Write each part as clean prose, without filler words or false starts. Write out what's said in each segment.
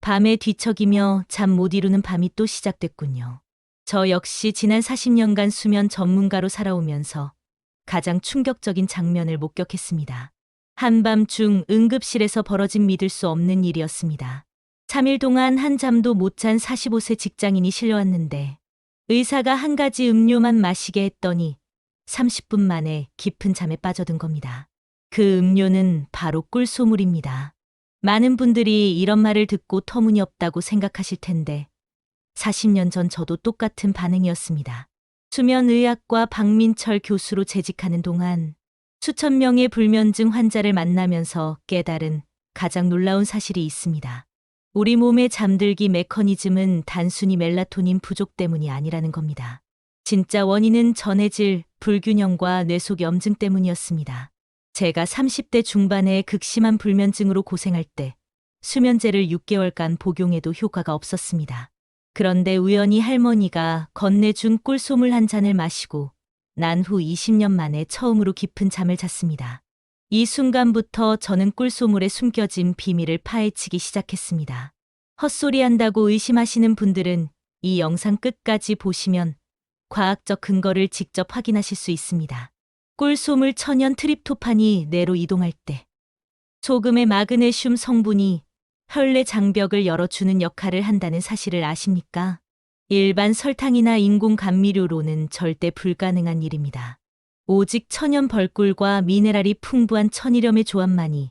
밤에 뒤척이며 잠 못 이루는 밤이 또 시작됐군요. 저 역시 지난 40년간 수면 전문가로 살아오면서 가장 충격적인 장면을 목격했습니다. 한밤중 응급실에서 벌어진 믿을 수 없는 일이었습니다. 3일 동안 한 잠도 못 잔 45세 직장인이 실려왔는데 의사가 한 가지 음료만 마시게 했더니 30분 만에 깊은 잠에 빠져든 겁니다. 그 음료는 바로 꿀소물입니다. 많은 분들이 이런 말을 듣고 터무니없다고 생각하실 텐데 40년 전 저도 똑같은 반응이었습니다. 수면의학과 박민철 교수로 재직하는 동안 수천 명의 불면증 환자를 만나면서 깨달은 가장 놀라운 사실이 있습니다. 우리 몸의 잠들기 메커니즘은 단순히 멜라토닌 부족 때문이 아니라는 겁니다. 진짜 원인은 전해질 불균형과 뇌속 염증 때문이었습니다. 제가 30대 중반에 극심한 불면증으로 고생할 때 수면제를 6개월간 복용해도 효과가 없었습니다. 그런데 우연히 할머니가 건네준 꿀소물 한 잔을 마시고 난 후 20년 만에 처음으로 깊은 잠을 잤습니다. 이 순간부터 저는 꿀소물에 숨겨진 비밀을 파헤치기 시작했습니다. 헛소리한다고 의심하시는 분들은 이 영상 끝까지 보시면 과학적 근거를 직접 확인하실 수 있습니다. 꿀소물 천연 트립토판이 뇌로 이동할 때 소금의 마그네슘 성분이 혈내 장벽을 열어주는 역할을 한다는 사실을 아십니까? 일반 설탕이나 인공 감미료로는 절대 불가능한 일입니다. 오직 천연 벌꿀과 미네랄이 풍부한 천일염의 조합만이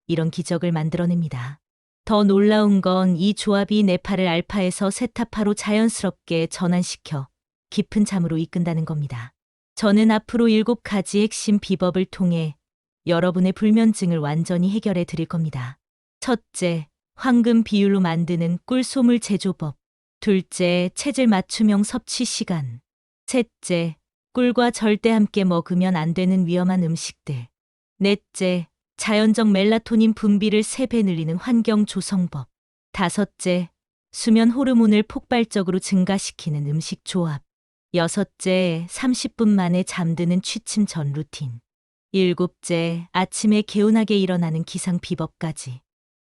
이런 기적을 만들어냅니다. 더 놀라운 건 이 조합이 뇌파를 알파에서 세타파로 자연스럽게 전환시켜 깊은 잠으로 이끈다는 겁니다. 저는 앞으로 7가지 핵심 비법을 통해 여러분의 불면증을 완전히 해결해 드릴 겁니다. 첫째, 황금 비율로 만드는 꿀소물 제조법. 둘째, 체질 맞춤형 섭취 시간. 셋째, 꿀과 절대 함께 먹으면 안 되는 위험한 음식들. 넷째, 자연적 멜라토닌 분비를 3배 늘리는 환경 조성법. 다섯째, 수면 호르몬을 폭발적으로 증가시키는 음식 조합. 여섯째, 30분 만에 잠드는 취침 전 루틴. 일곱째, 아침에 개운하게 일어나는 기상 비법까지.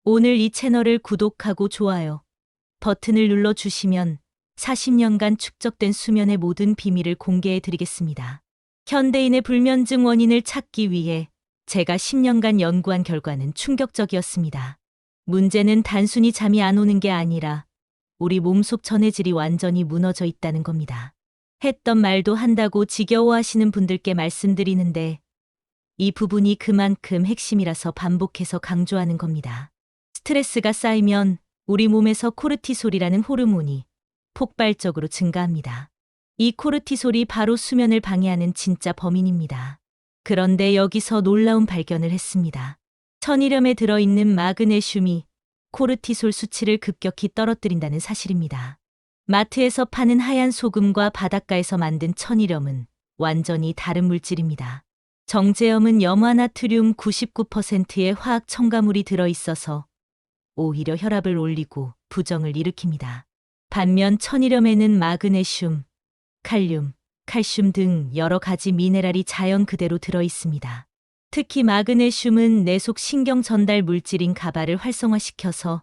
오늘 이 채널을 구독하고 좋아요 버튼을 눌러주시면 40년간 축적된 수면의 모든 비밀을 공개해 드리겠습니다. 현대인의 불면증 원인을 찾기 위해 제가 10년간 연구한 결과는 충격적이었습니다. 문제는 단순히 잠이 안 오는 게 아니라 우리 몸속 전해질이 완전히 무너져 있다는 겁니다. 했던 말도 한다고 지겨워하시는 분들께 말씀드리는데 이 부분이 그만큼 핵심이라서 반복해서 강조하는 겁니다. 스트레스가 쌓이면 우리 몸에서 코르티솔이라는 호르몬이 폭발적으로 증가합니다. 이 코르티솔이 바로 수면을 방해하는 진짜 범인입니다. 그런데 여기서 놀라운 발견을 했습니다. 천일염에 들어있는 마그네슘이 코르티솔 수치를 급격히 떨어뜨린다는 사실입니다. 마트에서 파는 하얀 소금과 바닷가에서 만든 천일염은 완전히 다른 물질입니다. 정제염은 염화나트륨 99%의 화학 첨가물이 들어있어서 오히려 혈압을 올리고 부정을 일으킵니다. 반면 천일염에는 마그네슘, 칼륨, 칼슘 등 여러 가지 미네랄이 자연 그대로 들어있습니다. 특히 마그네슘은 뇌속 신경 전달 물질인 가바를 활성화시켜서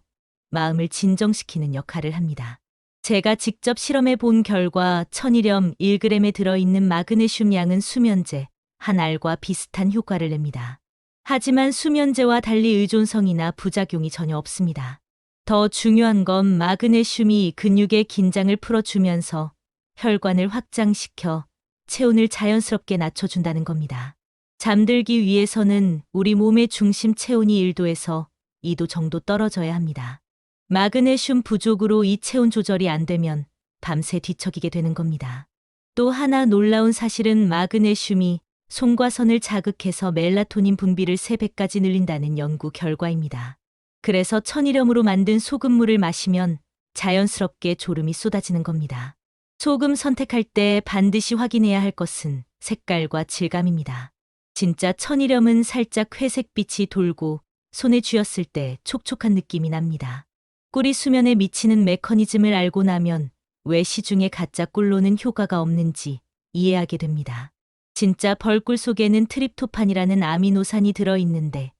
마음을 진정시키는 역할을 합니다. 제가 직접 실험해 본 결과 천일염 1g에 들어있는 마그네슘 양은 수면제 한 알과 비슷한 효과를 냅니다. 하지만 수면제와 달리 의존성이나 부작용이 전혀 없습니다. 더 중요한 건 마그네슘이 근육의 긴장을 풀어주면서 혈관을 확장시켜 체온을 자연스럽게 낮춰준다는 겁니다. 잠들기 위해서는 우리 몸의 중심 체온이 1도에서 2도 정도 떨어져야 합니다. 마그네슘 부족으로 이 체온 조절이 안 되면 밤새 뒤척이게 되는 겁니다. 또 하나 놀라운 사실은 마그네슘이 송과선을 자극해서 멜라토닌 분비를 3배까지 늘린다는 연구 결과입니다. 그래서 천일염으로 만든 소금물을 마시면 자연스럽게 졸음이 쏟아지는 겁니다. 소금 선택할 때 반드시 확인해야 할 것은 색깔과 질감입니다. 진짜 천일염은 살짝 회색빛이 돌고 손에 쥐었을 때 촉촉한 느낌이 납니다. 꿀이 수면에 미치는 메커니즘을 알고 나면 왜 시중에 가짜 꿀로는 효과가 없는지 이해하게 됩니다. 진짜 벌꿀 속에는 트립토판이라는 아미노산이 들어있는데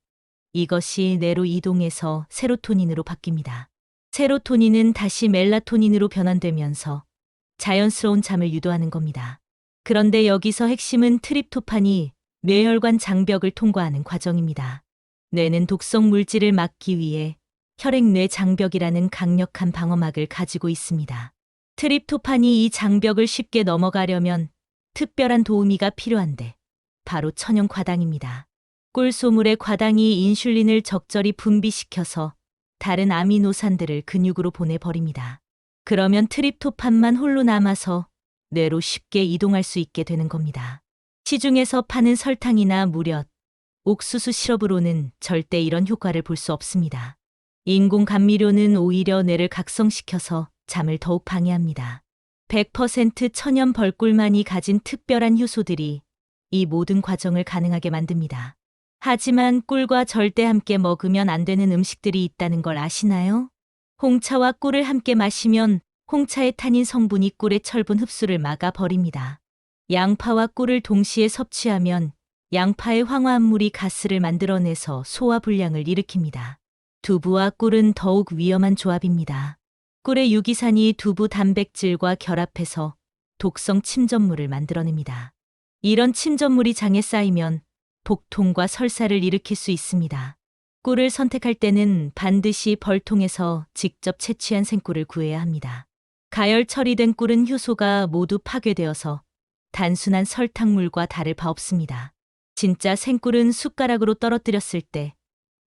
이것이 뇌로 이동해서 세로토닌으로 바뀝니다. 세로토닌은 다시 멜라토닌으로 변환되면서 자연스러운 잠을 유도하는 겁니다. 그런데 여기서 핵심은 트립토판이 뇌혈관 장벽을 통과하는 과정입니다. 뇌는 독성 물질을 막기 위해 혈액-뇌 장벽이라는 강력한 방어막을 가지고 있습니다. 트립토판이 이 장벽을 쉽게 넘어가려면 특별한 도우미가 필요한데 바로 천연 과당입니다. 꿀소물의 과당이 인슐린을 적절히 분비시켜서 다른 아미노산들을 근육으로 보내버립니다. 그러면 트립토판만 홀로 남아서 뇌로 쉽게 이동할 수 있게 되는 겁니다. 시중에서 파는 설탕이나 무엇, 옥수수 시럽으로는 절대 이런 효과를 볼 수 없습니다. 인공 감미료는 오히려 뇌를 각성시켜서 잠을 더욱 방해합니다. 100% 천연 벌꿀만이 가진 특별한 효소들이 이 모든 과정을 가능하게 만듭니다. 하지만 꿀과 절대 함께 먹으면 안 되는 음식들이 있다는 걸 아시나요? 홍차와 꿀을 함께 마시면 홍차의 타닌 성분이 꿀의 철분 흡수를 막아버립니다. 양파와 꿀을 동시에 섭취하면 양파의 황화합물이 가스를 만들어내서 소화불량을 일으킵니다. 두부와 꿀은 더욱 위험한 조합입니다. 꿀의 유기산이 두부 단백질과 결합해서 독성 침전물을 만들어냅니다. 이런 침전물이 장에 쌓이면 복통과 설사를 일으킬 수 있습니다. 꿀을 선택할 때는 반드시 벌통에서 직접 채취한 생꿀을 구해야 합니다. 가열 처리된 꿀은 효소가 모두 파괴되어서 단순한 설탕물과 다를 바 없습니다. 진짜 생꿀은 숟가락으로 떨어뜨렸을 때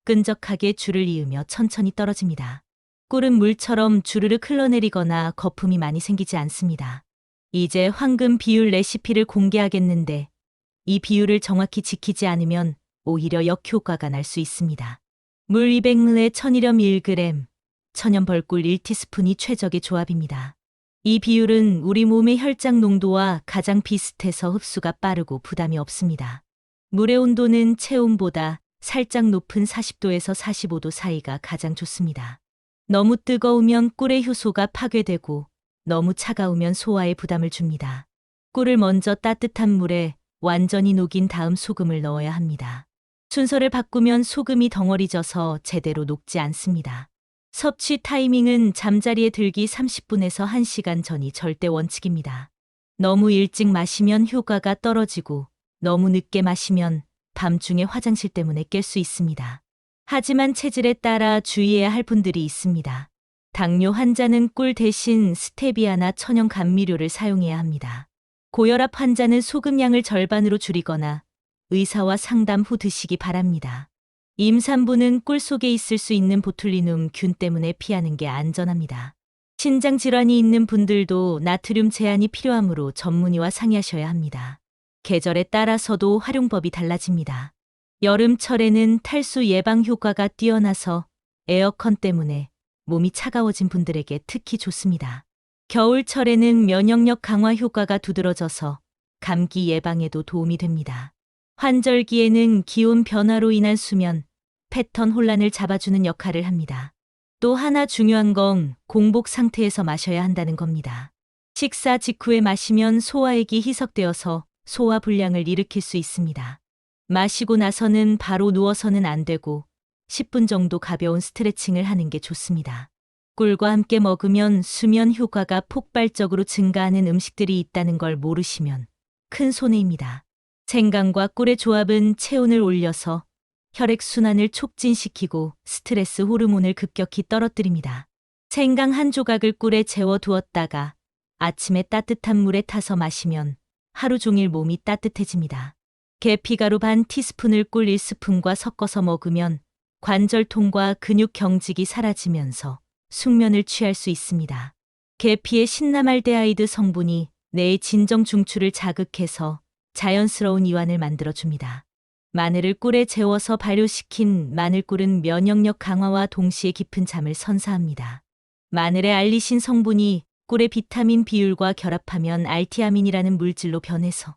끈적하게 줄을 이으며 천천히 떨어집니다. 꿀은 물처럼 주르륵 흘러내리거나 거품이 많이 생기지 않습니다. 이제 황금 비율 레시피를 공개하겠는데 이 비율을 정확히 지키지 않으면 오히려 역효과가 날 수 있습니다. 물 200ml에 천일염 1g, 천연 벌꿀 1티스푼이 최적의 조합입니다. 이 비율은 우리 몸의 혈장 농도와 가장 비슷해서 흡수가 빠르고 부담이 없습니다. 물의 온도는 체온보다 살짝 높은 40도에서 45도 사이가 가장 좋습니다. 너무 뜨거우면 꿀의 효소가 파괴되고 너무 차가우면 소화에 부담을 줍니다. 꿀을 먼저 따뜻한 물에 완전히 녹인 다음 소금을 넣어야 합니다. 순서를 바꾸면 소금이 덩어리져서 제대로 녹지 않습니다. 섭취 타이밍은 잠자리에 들기 30분에서 1시간 전이 절대 원칙입니다. 너무 일찍 마시면 효과가 떨어지고 너무 늦게 마시면 밤중에 화장실 때문에 깰 수 있습니다. 하지만 체질에 따라 주의해야 할 분들이 있습니다. 당뇨 환자는 꿀 대신 스테비아나 천연 감미료를 사용해야 합니다. 고혈압 환자는 소금량을 절반으로 줄이거나 의사와 상담 후 드시기 바랍니다. 임산부는 꿀 속에 있을 수 있는 보툴리눔 균 때문에 피하는 게 안전합니다. 신장 질환이 있는 분들도 나트륨 제한이 필요하므로 전문의와 상의하셔야 합니다. 계절에 따라서도 활용법이 달라집니다. 여름철에는 탈수 예방 효과가 뛰어나서 에어컨 때문에 몸이 차가워진 분들에게 특히 좋습니다. 겨울철에는 면역력 강화 효과가 두드러져서 감기 예방에도 도움이 됩니다. 환절기에는 기온 변화로 인한 수면, 패턴 혼란을 잡아주는 역할을 합니다. 또 하나 중요한 건 공복 상태에서 마셔야 한다는 겁니다. 식사 직후에 마시면 소화액이 희석되어서 소화 불량을 일으킬 수 있습니다. 마시고 나서는 바로 누워서는 안 되고 10분 정도 가벼운 스트레칭을 하는 게 좋습니다. 꿀과 함께 먹으면 수면 효과가 폭발적으로 증가하는 음식들이 있다는 걸 모르시면 큰 손해입니다. 생강과 꿀의 조합은 체온을 올려서 혈액순환을 촉진시키고 스트레스 호르몬을 급격히 떨어뜨립니다. 생강 한 조각을 꿀에 재워 두었다가 아침에 따뜻한 물에 타서 마시면 하루 종일 몸이 따뜻해집니다. 계피가루 반 티스푼을 꿀 1스푼과 섞어서 먹으면 관절통과 근육 경직이 사라지면서 숙면을 취할 수 있습니다. 계피의 신라말데하이드 성분이 뇌의 진정 중추를 자극해서 자연스러운 이완을 만들어줍니다. 마늘을 꿀에 재워서 발효시킨 마늘꿀은 면역력 강화와 동시에 깊은 잠을 선사합니다. 마늘의 알리신 성분이 꿀의 비타민 비율과 결합하면 알티아민이라는 물질로 변해서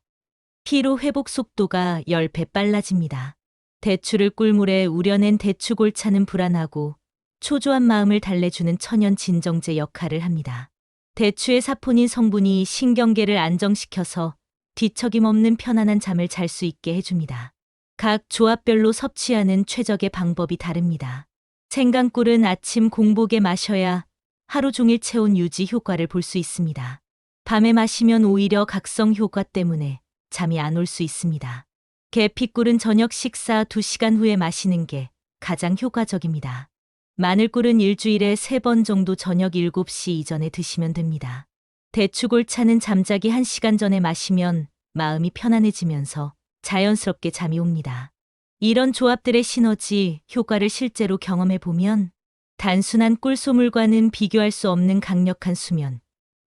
피로 회복 속도가 10배 빨라집니다. 대추를 꿀물에 우려낸 대추골차는 불안하고 초조한 마음을 달래주는 천연 진정제 역할을 합니다. 대추의 사포닌 성분이 신경계를 안정시켜서 뒤척임 없는 편안한 잠을 잘 수 있게 해줍니다. 각 조합별로 섭취하는 최적의 방법이 다릅니다. 생강꿀은 아침 공복에 마셔야 하루 종일 체온 유지 효과를 볼 수 있습니다. 밤에 마시면 오히려 각성 효과 때문에 잠이 안 올 수 있습니다. 계피꿀은 저녁 식사 2시간 후에 마시는 게 가장 효과적입니다. 마늘꿀은 일주일에 3번 정도 저녁 7시 이전에 드시면 됩니다. 대추골차는 잠자기 1시간 전에 마시면 마음이 편안해지면서 자연스럽게 잠이 옵니다. 이런 조합들의 시너지 효과를 실제로 경험해 보면 단순한 꿀소물과는 비교할 수 없는 강력한 수면,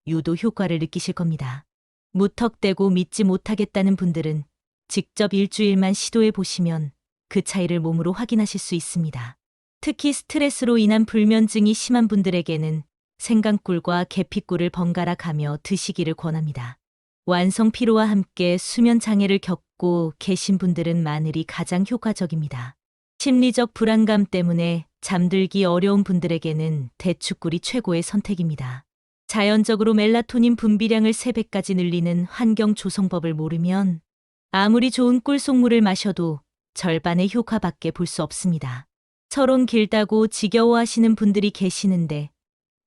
유도 효과를 느끼실 겁니다. 무턱대고 믿지 못하겠다는 분들은 직접 일주일만 시도해 보시면 그 차이를 몸으로 확인하실 수 있습니다. 특히 스트레스로 인한 불면증이 심한 분들에게는 생강꿀과 계피꿀을 번갈아 가며 드시기를 권합니다. 완성 피로와 함께 수면 장애를 겪고 계신 분들은 마늘이 가장 효과적입니다. 심리적 불안감 때문에 잠들기 어려운 분들에게는 대추꿀이 최고의 선택입니다. 자연적으로 멜라토닌 분비량을 3배까지 늘리는 환경 조성법을 모르면 아무리 좋은 꿀 속물을 마셔도 절반의 효과밖에 볼 수 없습니다. 서론 길다고 지겨워하시는 분들이 계시는데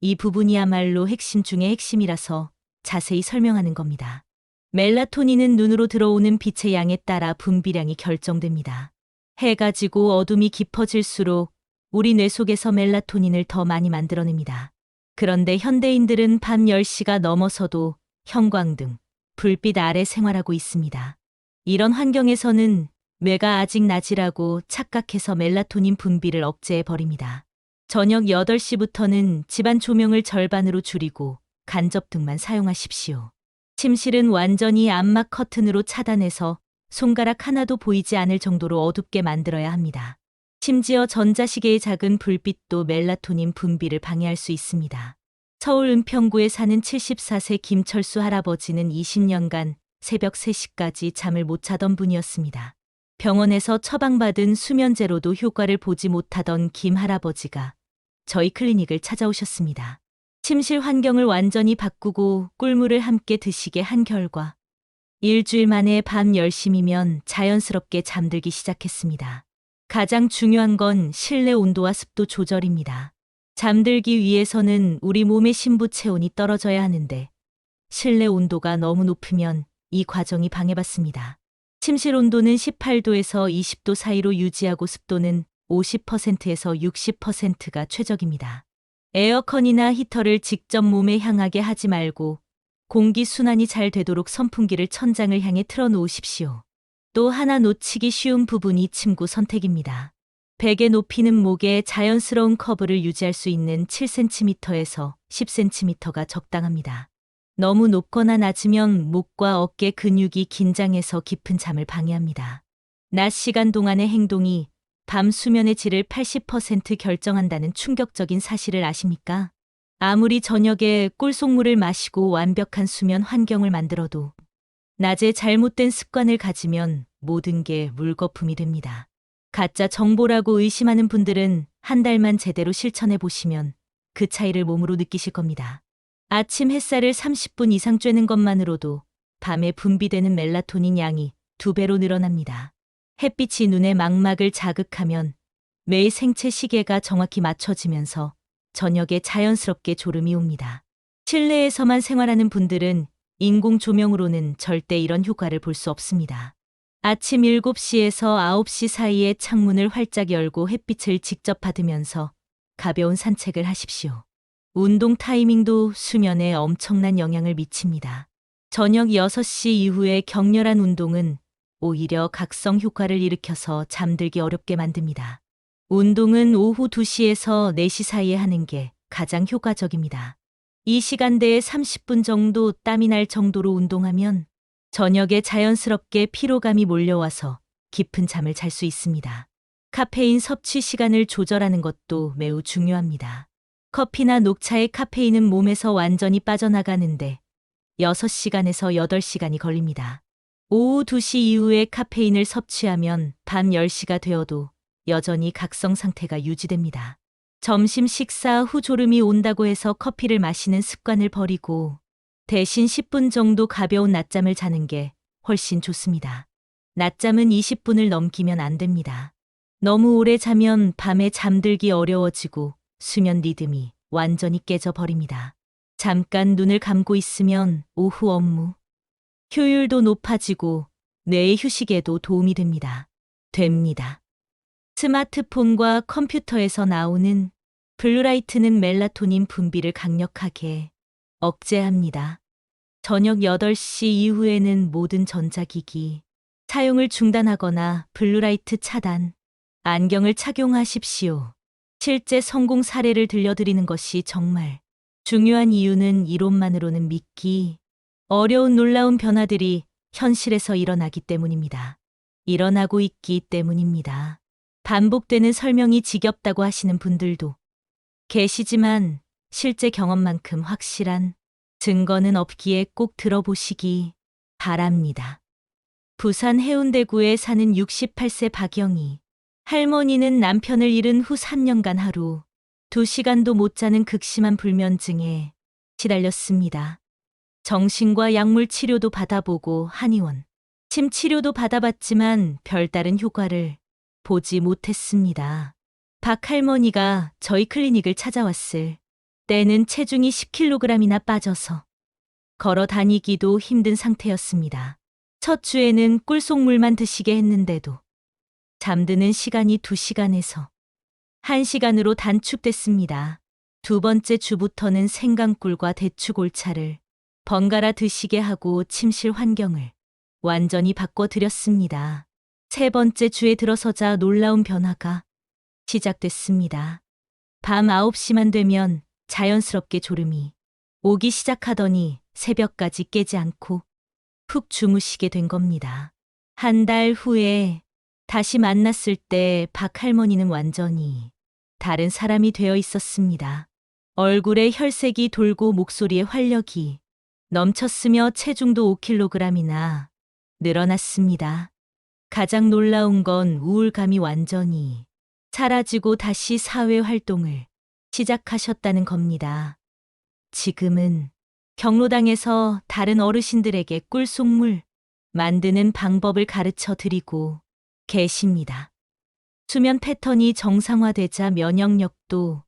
이 부분이야말로 핵심 중의 핵심이라서 자세히 설명하는 겁니다. 멜라토닌은 눈으로 들어오는 빛의 양에 따라 분비량이 결정됩니다. 해가 지고 어둠이 깊어질수록 우리 뇌 속에서 멜라토닌을 더 많이 만들어냅니다. 그런데 현대인들은 밤 10시가 넘어서도 형광등, 불빛 아래 생활하고 있습니다. 이런 환경에서는 뇌가 아직 낮이라고 착각해서 멜라토닌 분비를 억제해 버립니다. 저녁 8시부터는 집안 조명을 절반으로 줄이고 간접등만 사용하십시오. 침실은 완전히 암막 커튼으로 차단해서 손가락 하나도 보이지 않을 정도로 어둡게 만들어야 합니다. 심지어 전자시계의 작은 불빛도 멜라토닌 분비를 방해할 수 있습니다. 서울 은평구에 사는 74세 김철수 할아버지는 20년간 새벽 3시까지 잠을 못 자던 분이었습니다. 병원에서 처방받은 수면제로도 효과를 보지 못하던 김 할아버지가 저희 클리닉을 찾아오셨습니다. 침실 환경을 완전히 바꾸고 꿀물을 함께 드시게 한 결과 일주일 만에 밤 10시면 자연스럽게 잠들기 시작했습니다. 가장 중요한 건 실내 온도와 습도 조절입니다. 잠들기 위해서는 우리 몸의 심부 체온이 떨어져야 하는데 실내 온도가 너무 높으면 이 과정이 방해받습니다. 침실 온도는 18도에서 20도 사이로 유지하고 습도는 50%에서 60%가 최적입니다. 에어컨이나 히터를 직접 몸에 향하게 하지 말고 공기 순환이 잘 되도록 선풍기를 천장을 향해 틀어 놓으십시오. 또 하나 놓치기 쉬운 부분이 침구 선택입니다. 베개 높이는 목에 자연스러운 커브를 유지할 수 있는 7cm에서 10cm가 적당합니다. 너무 높거나 낮으면 목과 어깨 근육이 긴장해서 깊은 잠을 방해합니다. 낮 시간 동안의 행동이 밤 수면의 질을 80% 결정한다는 충격적인 사실을 아십니까? 아무리 저녁에 꿀속물을 마시고 완벽한 수면 환경을 만들어도 낮에 잘못된 습관을 가지면 모든 게 물거품이 됩니다. 가짜 정보라고 의심하는 분들은 한 달만 제대로 실천해 보시면 그 차이를 몸으로 느끼실 겁니다. 아침 햇살을 30분 이상 쬐는 것만으로도 밤에 분비되는 멜라토닌 양이 2배로 늘어납니다. 햇빛이 눈의 망막을 자극하면 매일 생체 시계가 정확히 맞춰지면서 저녁에 자연스럽게 졸음이 옵니다. 실내에서만 생활하는 분들은 인공 조명으로는 절대 이런 효과를 볼 수 없습니다. 아침 7시에서 9시 사이에 창문을 활짝 열고 햇빛을 직접 받으면서 가벼운 산책을 하십시오. 운동 타이밍도 수면에 엄청난 영향을 미칩니다. 저녁 6시 이후에 격렬한 운동은 오히려 각성 효과를 일으켜서 잠들기 어렵게 만듭니다. 운동은 오후 2시에서 4시 사이에 하는 게 가장 효과적입니다. 이 시간대에 30분 정도 땀이 날 정도로 운동하면 저녁에 자연스럽게 피로감이 몰려와서 깊은 잠을 잘 수 있습니다. 카페인 섭취 시간을 조절하는 것도 매우 중요합니다. 커피나 녹차의 카페인은 몸에서 완전히 빠져나가는데 6시간에서 8시간이 걸립니다. 오후 2시 이후에 카페인을 섭취하면 밤 10시가 되어도 여전히 각성 상태가 유지됩니다. 점심 식사 후 졸음이 온다고 해서 커피를 마시는 습관을 버리고 대신 10분 정도 가벼운 낮잠을 자는 게 훨씬 좋습니다. 낮잠은 20분을 넘기면 안 됩니다. 너무 오래 자면 밤에 잠들기 어려워지고 수면 리듬이 완전히 깨져버립니다. 잠깐 눈을 감고 있으면 오후 업무 효율도 높아지고 뇌의 휴식에도 도움이 됩니다. 스마트폰과 컴퓨터에서 나오는 블루라이트는 멜라토닌 분비를 강력하게 억제합니다. 저녁 8시 이후에는 모든 전자기기 사용을 중단하거나 블루라이트 차단, 안경을 착용하십시오. 실제 성공 사례를 들려드리는 것이 정말 중요한 이유는 이론만으로는 믿기 어려운 놀라운 변화들이 현실에서 일어나기 때문입니다. 일어나고 있기 때문입니다. 반복되는 설명이 지겹다고 하시는 분들도 계시지만 실제 경험만큼 확실한 증거는 없기에 꼭 들어보시기 바랍니다. 부산 해운대구에 사는 68세 박영희. 할머니는 남편을 잃은 후 3년간 하루 2시간도 못 자는 극심한 불면증에 시달렸습니다. 정신과 약물 치료도 받아보고 한의원, 침 치료도 받아봤지만 별다른 효과를 보지 못했습니다. 박 할머니가 저희 클리닉을 찾아왔을 때는 체중이 10kg이나 빠져서 걸어 다니기도 힘든 상태였습니다. 첫 주에는 꿀속물만 드시게 했는데도 잠드는 시간이 2시간에서 1시간으로 단축됐습니다. 두 번째 주부터는 생강꿀과 대추골차를 번갈아 드시게 하고 침실 환경을 완전히 바꿔드렸습니다. 세 번째 주에 들어서자 놀라운 변화가 시작됐습니다. 밤 9시만 되면 자연스럽게 졸음이 오기 시작하더니 새벽까지 깨지 않고 푹 주무시게 된 겁니다. 한 달 후에 다시 만났을 때 박 할머니는 완전히 다른 사람이 되어 있었습니다. 얼굴에 혈색이 돌고 목소리에 활력이 넘쳤으며 체중도 5kg이나 늘어났습니다. 가장 놀라운 건 우울감이 완전히 사라지고 다시 사회 활동을 시작하셨다는 겁니다. 지금은 경로당에서 다른 어르신들에게 꿀속물 만드는 방법을 가르쳐 드리고 계십니다. 수면 패턴이 정상화되자 면역력도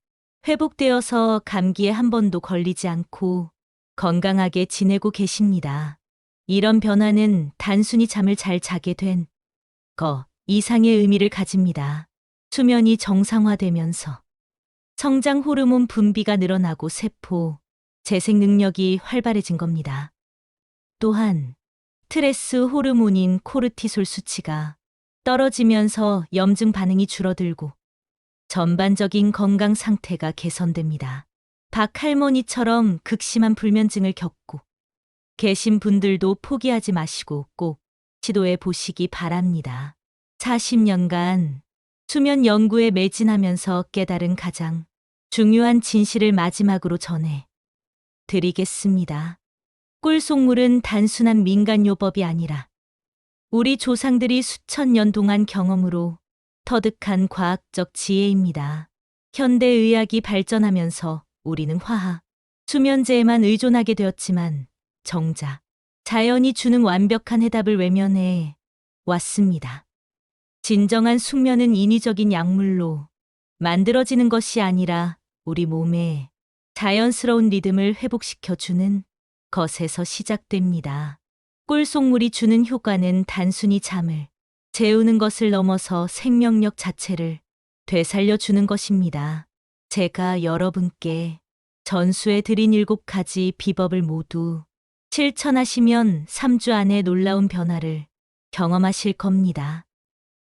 회복되어서 감기에 한 번도 걸리지 않고 건강하게 지내고 계십니다. 이런 변화는 단순히 잠을 잘 자게 된 것 이상의 의미를 가집니다. 수면이 정상화되면서 성장 호르몬 분비가 늘어나고 세포 재생 능력이 활발해진 겁니다. 또한 스트레스 호르몬인 코르티솔 수치가 떨어지면서 염증 반응이 줄어들고 전반적인 건강 상태가 개선됩니다. 박 할머니처럼 극심한 불면증을 겪고 계신 분들도 포기하지 마시고 꼭 시도해 보시기 바랍니다. 40년간 수면 연구에 매진하면서 깨달은 가장 중요한 진실을 마지막으로 전해 드리겠습니다. 꿀속물은 단순한 민간요법이 아니라 우리 조상들이 수천 년 동안 경험으로 터득한 과학적 지혜입니다. 현대의학이 발전하면서 우리는 화학, 수면제에만 의존하게 되었지만 정작 자연이 주는 완벽한 해답을 외면해 왔습니다. 진정한 숙면은 인위적인 약물로 만들어지는 것이 아니라 우리 몸의 자연스러운 리듬을 회복시켜주는 것에서 시작됩니다. 꿀속물이 주는 효과는 단순히 잠을 재우는 것을 넘어서 생명력 자체를 되살려주는 것입니다. 제가 여러분께 전수해 드린 7가지 비법을 모두 실천하시면 3주 안에 놀라운 변화를 경험하실 겁니다.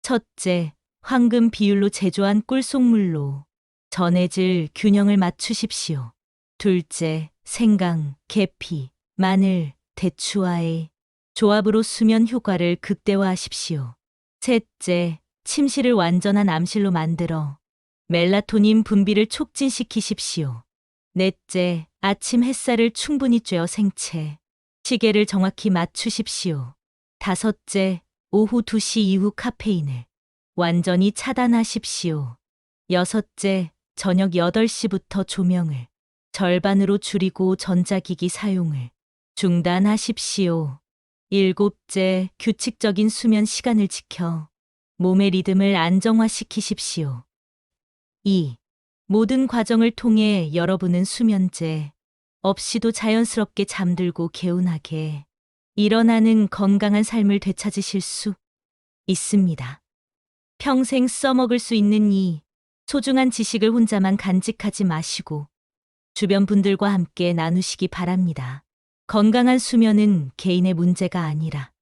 첫째, 황금 비율로 제조한 꿀속물로 전해질 균형을 맞추십시오. 둘째, 생강, 계피, 마늘, 대추와의 조합으로 수면 효과를 극대화하십시오. 셋째, 침실을 완전한 암실로 만들어 멜라토닌 분비를 촉진시키십시오. 넷째, 아침 햇살을 충분히 쬐어 생체 시계를 정확히 맞추십시오. 다섯째, 오후 2시 이후 카페인을 완전히 차단하십시오. 여섯째, 저녁 8시부터 조명을 절반으로 줄이고 전자기기 사용을 중단하십시오. 일곱째, 규칙적인 수면 시간을 지켜 몸의 리듬을 안정화시키십시오. 2. 모든 과정을 통해 여러분은 수면제 없이도 자연스럽게 잠들고 개운하게 일어나는 건강한 삶을 되찾으실 수 있습니다. 평생 써먹을 수 있는 이 소중한 지식을 혼자만 간직하지 마시고 주변 분들과 함께 나누시기 바랍니다. 건강한 수면은 개인의 문제가 아니라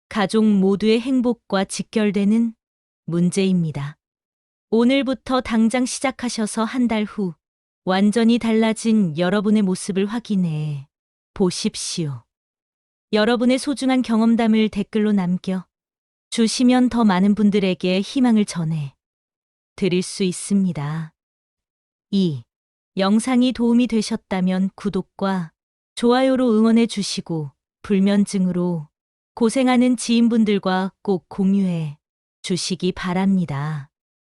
가족 모두의 행복과 직결되는 문제입니다. 오늘부터 당장 시작하셔서 한 달 후 완전히 달라진 여러분의 모습을 확인해 보십시오. 여러분의 소중한 경험담을 댓글로 남겨 주시면 더 많은 분들에게 희망을 전해 드릴 수 있습니다. 2. 영상이 도움이 되셨다면 구독과 좋아요로 응원해 주시고 불면증으로 고생하는 지인분들과 꼭 공유해 주시기 바랍니다.